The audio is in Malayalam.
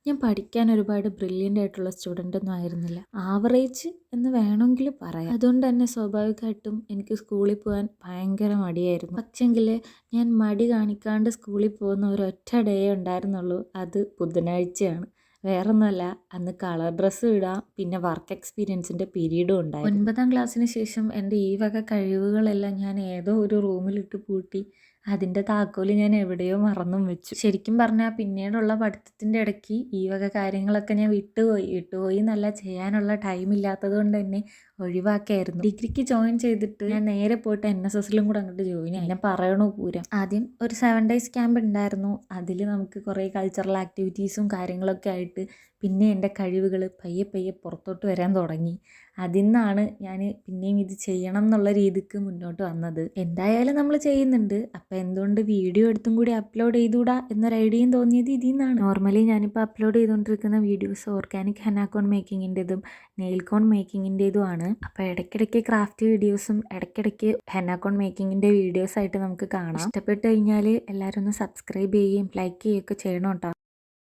ഞാൻ പഠിക്കാൻ ഒരുപാട് ബ്രില്യൻ്റ് ആയിട്ടുള്ള സ്റ്റുഡൻ്റ് ഒന്നും ആയിരുന്നില്ല. ആവറേജ് എന്ന് വേണമെങ്കിൽ പറയാം. അതുകൊണ്ട് തന്നെ സ്വാഭാവികമായിട്ടും എനിക്ക് സ്കൂളിൽ പോകാൻ ഭയങ്കര മടിയായിരുന്നു. പക്ഷെങ്കിൽ ഞാൻ മടി കാണിക്കാണ്ട് സ്കൂളിൽ പോകുന്ന ഒരൊറ്റ ഡേ ഉണ്ടായിരുന്നുള്ളൂ. അത് ബുധനാഴ്ചയാണ്. വേറൊന്നുമല്ല, അന്ന് കളർ ഡ്രസ്സ് ഇടാം, പിന്നെ വർക്ക് എക്സ്പീരിയൻസിൻ്റെ പീരീഡും ഉണ്ടായിരുന്നു. 9ാം ക്ലാസ്സിന് ശേഷം എൻ്റെ ഈ വക കഴിവുകളെല്ലാം ഞാൻ ഏതോ ഒരു റൂമിലിട്ട് പൂട്ടി അതിൻ്റെ താക്കോല് ഞാൻ എവിടെയോ മറന്നും വെച്ചു. ശരിക്കും പറഞ്ഞാൽ പിന്നീടുള്ള പഠിത്തത്തിൻ്റെ ഇടയ്ക്ക് ഈ വക കാര്യങ്ങളൊക്കെ ഞാൻ വിട്ടുപോയി എന്നല്ല, ചെയ്യാനുള്ള ടൈം ഇല്ലാത്തത് കൊണ്ട് തന്നെ ഒഴിവാക്കിയായിരുന്നു. ഡിഗ്രിക്ക് ജോയിൻ ചെയ്തിട്ട് ഞാൻ നേരെ പോയിട്ട് NSSലും കൂടെ അങ്ങോട്ട് ജോയിൻ ആയി. എന്നെ പറയണു പൂരം. ആദ്യം ഒരു 7 days ക്യാമ്പ് ഉണ്ടായിരുന്നു. അതിൽ നമുക്ക് കുറേ കൾച്ചറൽ ആക്ടിവിറ്റീസും കാര്യങ്ങളൊക്കെ ആയിട്ട് പിന്നെ എൻ്റെ കഴിവുകൾ പയ്യെ പുറത്തോട്ട് വരാൻ തുടങ്ങി. അതിൽ നിന്നാണ് ഞാൻ പിന്നെയും ഇത് ചെയ്യണം എന്നുള്ള രീതിക്ക് മുന്നോട്ട് വന്നത്. എന്തായാലും നമ്മൾ ചെയ്യുന്നുണ്ട്, അപ്പോൾ എന്തുകൊണ്ട് വീഡിയോ എടുത്തും കൂടി അപ്ലോഡ് ചെയ്തുകൂടാ എന്നൊരു ഐഡിയയും തോന്നിയത് ഇതിൽ നിന്നാണ്. നോർമലി ഞാനിപ്പോൾ അപ്ലോഡ് ചെയ്തുകൊണ്ടിരിക്കുന്ന വീഡിയോസ് ഓർഗാനിക് ഹെന്ന കോൺ മേക്കിങ്ങിൻ്റെതും നെയിൽ കോൺ മേക്കിങ്ങിൻ്റെതുമാണ്. അപ്പോൾ ഇടയ്ക്കിടയ്ക്ക് ക്രാഫ്റ്റ് വീഡിയോസും ഇടയ്ക്കിടയ്ക്ക് ഹെന്ന കോൺ മേക്കിങ്ങിൻ്റെ വീഡിയോസായിട്ട് നമുക്ക് കാണാം. ഇഷ്ടപ്പെട്ട് കഴിഞ്ഞാൽ എല്ലാവരും ഒന്ന് സബ്സ്ക്രൈബ് ചെയ്യുകയും ലൈക്ക് ചെയ്യുകയൊക്കെ ചെയ്യണം കേട്ടോ.